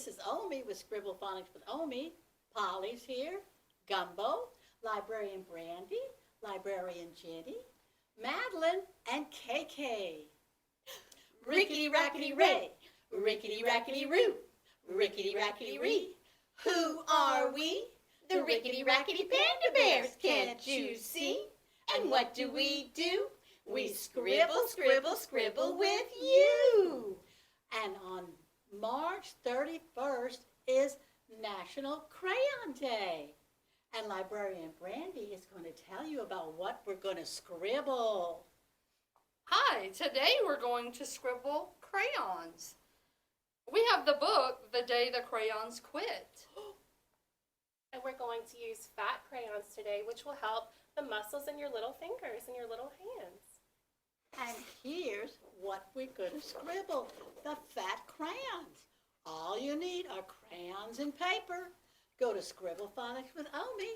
is Omi with Scribble Phonics with Omi. Polly's here, Gumbo, Librarian Brandy, Librarian Jenny, Madeline, and KK. Rickety rackety ray, rickety rackety roo, rickety rackety ree. Who are we? The rickety rackety panda bears, can't you see? And what do? We scribble, scribble, scribble with you. And on March 31st is National Crayon Day. And Librarian Brandy is going to tell you about what we're going to scribble. Hi, today we're going to scribble crayons. We have the book, The Day the Crayons Quit. And we're going to use fat crayons today, which will help the muscles in your little fingers and your little hands. And here's what we're going to scribble, the fat crayons. All you need are crayons and paper. Go to Scribble Phonics with Omi.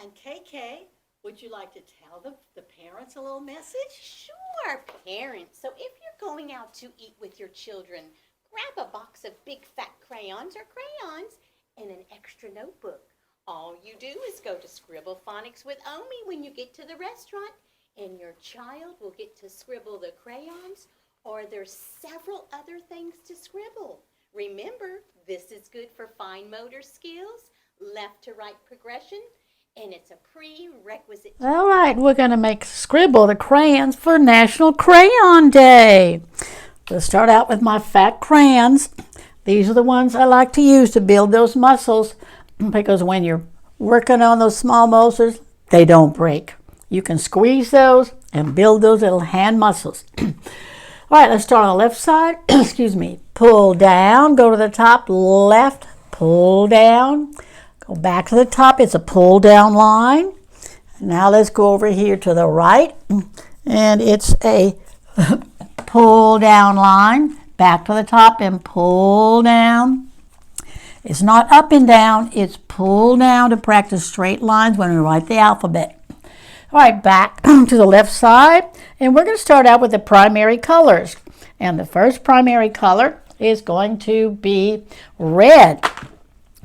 And KK, would you like to tell the parents a little message? Sure, parents. So if you're going out to eat with your children, grab a box of big fat crayons or crayons and an extra notebook. All you do is go to Scribble Phonics with Omi when you get to the restaurant, and your child will get to scribble the crayons, or there's several other things to scribble. Remember, this is good for fine motor skills, left to right progression, and it's a prerequisite. All right, we're going to scribble the crayons for National Crayon Day. Let's start out with my fat crayons. These are the ones I like to use to build those muscles, because when you're working on those small motors, they don't break. You can squeeze those and build those little hand muscles. All right, let's start on the left side. Excuse me. Pull down, go to the top left, pull down, go back to the top. It's a pull down line. Now let's go over here to the right, and it's a pull down line. Back to the top and pull down. It's not up and down, it's pull down to practice straight lines when we write the alphabet. All right, back to the left side, and we're going to start out with the primary colors. And the first primary color is going to be red.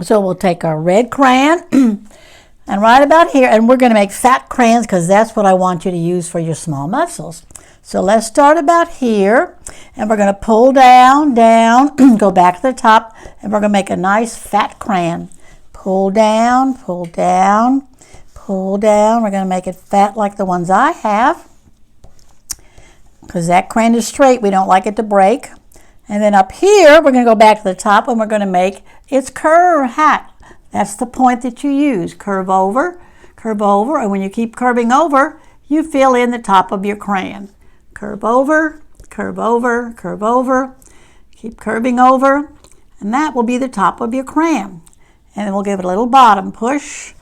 So we'll take our red crayon and right about here, and we're going to make fat crayons because that's what I want you to use for your small muscles. So let's start about here, and we're going to pull down, down, go back to the top, and we're going to make a nice fat crayon. Pull down, pull down, pull down. We're going to make it fat like the ones I have, because that crayon is straight. We don't like it to break. And then up here, we're going to go back to the top, and we're going to make its curve hat. That's the point that you use. Curve over, and when you keep curving over, you fill in the top of your crayon. Curve over, curve over, curve over. Keep curving over, and that will be the top of your crayon. And then we'll give it a little bottom push,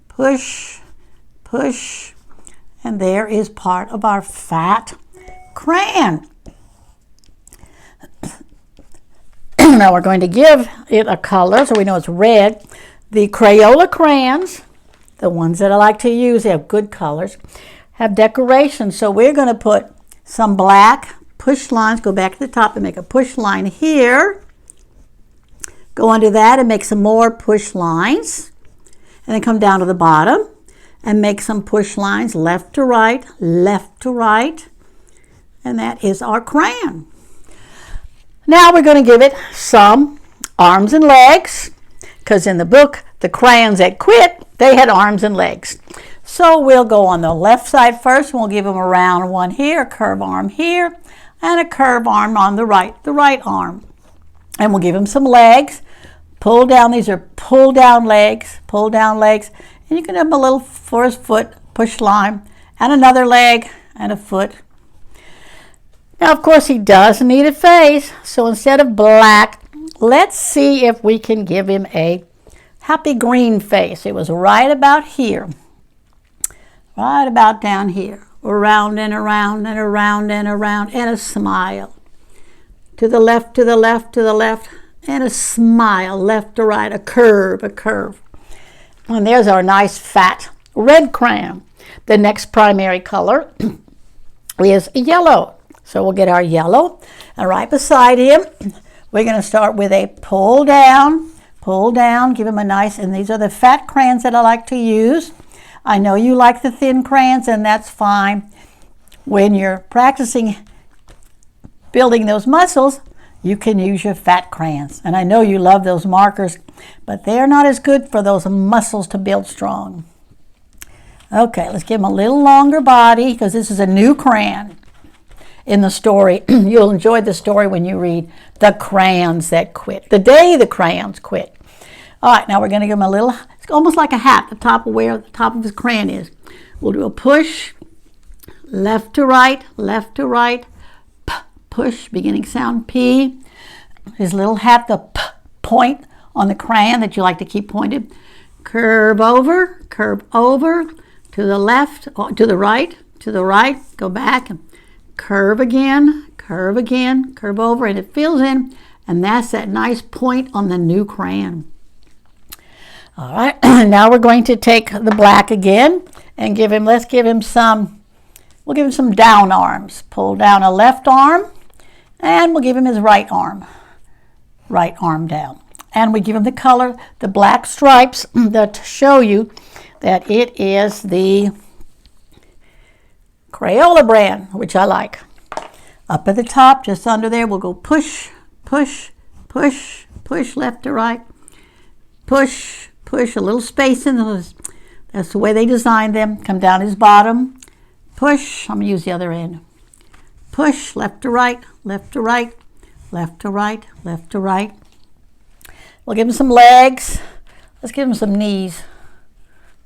push, push, and there is part of our fat crayon. Now we're going to give it a color so we know it's red. The Crayola crayons, the ones that I like to use, they have good colors, have decorations. So we're going to put some black push lines, go back to the top and make a push line here. Go under that and make some more push lines. And then come down to the bottom and make some push lines left to right, left to right. And that is our crayon. Now we're going to give it some arms and legs, because in the book, the crayons that quit, they had arms and legs. So we'll go on the left side first, and we'll give them a round one here, a curve arm here, and a curve arm on the right arm. And we'll give them some legs. Pull down, these are pull down legs, and you can have a little first foot push line, and another leg, and a foot. Now, of course, he does need a face, so instead of black, let's see if we can give him a happy green face. It was right about here. Right about down here, around and around and around and around, and a smile. To the left, to the left, to the left, and a smile, left to right, a curve, a curve. And there's our nice fat red crayon. The next primary color is yellow. So we'll get our yellow, and right beside him, we're going to start with a pull down, give him a nice, and these are the fat crayons that I like to use. I know you like the thin crayons, and that's fine. When you're practicing building those muscles, you can use your fat crayons. And I know you love those markers, but they're not as good for those muscles to build strong. Okay, let's give him a little longer body because this is a new crayon in the story. You'll enjoy the story when you read The Crayons That Quit, the day the crayons quit. All right, now we're going to give him a little, it's almost like a hat, the top of where the top of his crayon is. We'll do a push, left to right, p, push, beginning sound P. His little hat, the p point on the crayon that you like to keep pointed. Curve over, to the left, to the right, go back, and curve again, curve over, and it fills in, and that's that nice point on the new crayon. All right, now we're going to take the black again and let's give him some, we'll give him some down arms. Pull down a left arm, and we'll give him his right arm down. And we give him the color, the black stripes that show you that it is the Crayola brand, which I like. Up at the top, just under there, we'll go push, left to right, push, a little space in those. That's the way they designed them. Come down his bottom, push, I'm going to use the other end. Push, left to right. We'll give him some legs. Let's give him some knees.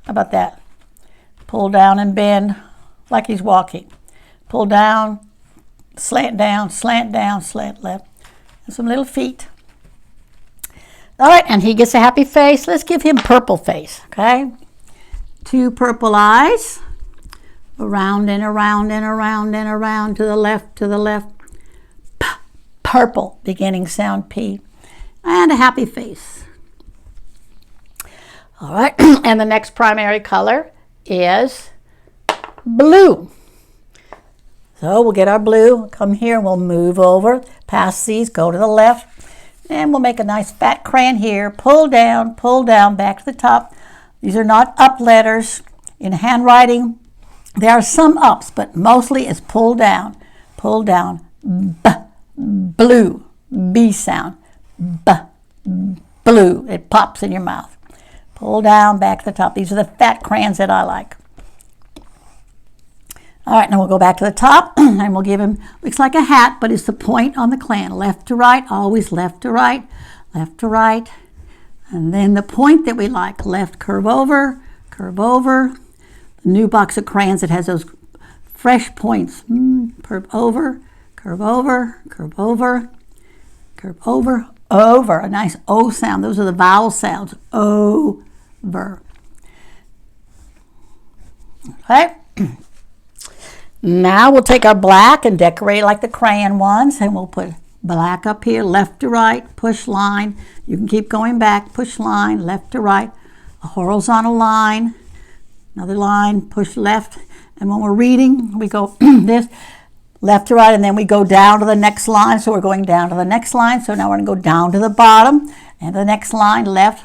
How about that? Pull down and bend like he's walking. Pull down, slant left. And some little feet. All right, and he gets a happy face. Let's give him purple face, okay? 2 purple eyes. Around and around, to the left. Purple, beginning sound P. And a happy face. All right, and the next primary color is blue. So we'll get our blue, come here, and we'll move over, past these, go to the left, and we'll make a nice fat crayon here. Pull down, back to the top. These are not up letters. In handwriting, there are some ups, but mostly it's pull down, B, blue, B sound, B, blue. It pops in your mouth. Pull down, back to the top. These are the fat crayons that I like. All right, now we'll go back to the top, and we'll give him, looks like a hat, but it's the point on the crayon. Left to right, always left to right. And then the point that we like, left, curve over. The new box of crayons that has those fresh points. Curve over. A nice O sound. Those are the vowel sounds. Over. Okay. Now we'll take our black and decorate like the crayon ones, and we'll put black up here, left to right, push line. You can keep going back, push line, left to right, a horizontal line, another line, push left. And when we're reading, we go this, left to right, and then we go down to the next line. So we're going down to the next line. So now we're going to go down to the bottom and the next line, left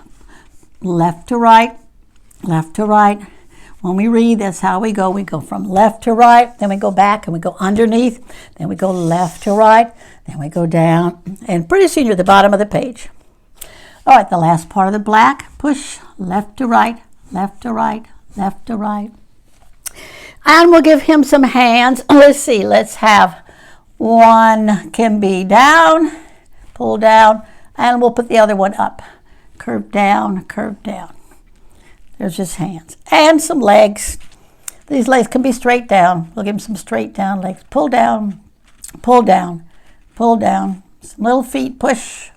to right. When we read, that's how we go. We go from left to right, then we go back and we go underneath, then we go left to right, then we go down, and pretty soon you're at the bottom of the page. All right, the last part of the black, push left to right. And we'll give him some hands. Let's see, let's have one can be down, pull down, and we'll put the other one up. Curve down. There's just hands. And some legs. These legs can be straight down. We'll give them some straight down legs. Pull down. Some little feet. Push.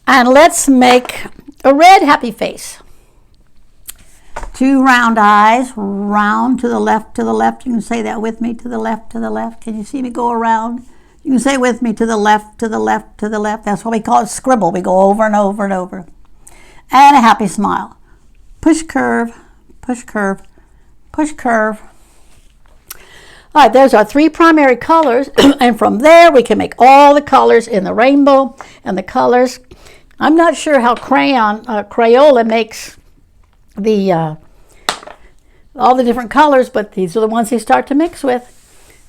And let's make a red happy face. 2 round eyes. Round to the left. You can say that with me. To the left. Can you see me go around? You can say it with me. To the left. That's what we call it scribble. We go over and over. And a happy smile. Push curve. All right, there's our 3 primary colors, and from there we can make all the colors in the rainbow and the colors. I'm not sure how Crayola makes the all the different colors, but these are the ones they start to mix with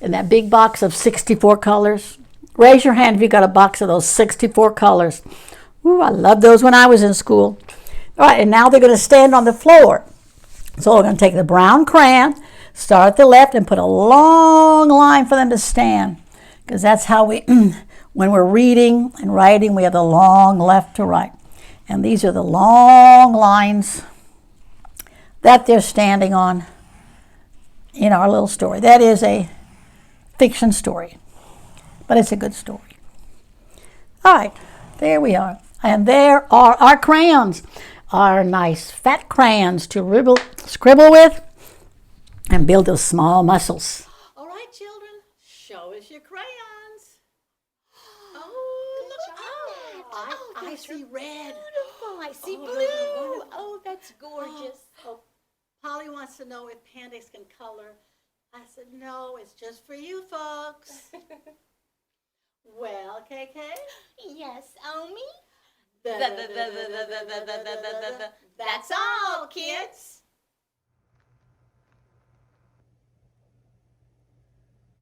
in that big box of 64 colors. Raise your hand if you got a box of those 64 colors. Ooh, I loved those when I was in school. All right, and now they're going to stand on the floor. So we're going to take the brown crayon, start at the left, and put a long line for them to stand. Because that's how we, when we're reading and writing, we have the long left to right. And these are the long lines that they're standing on in our little story. That is a fiction story, but it's a good story. All right, there we are. And there are our crayons, our nice fat crayons to scribble with and build those small muscles. All right, children, show us your crayons. Oh, look. I see red. Beautiful. I see Oh, blue. those are wonderful. Oh, that's gorgeous. Oh, Polly wants to know if pandas can color. I said, no, it's just for you folks. Well, KK? Yes, Omi? That's all, kids.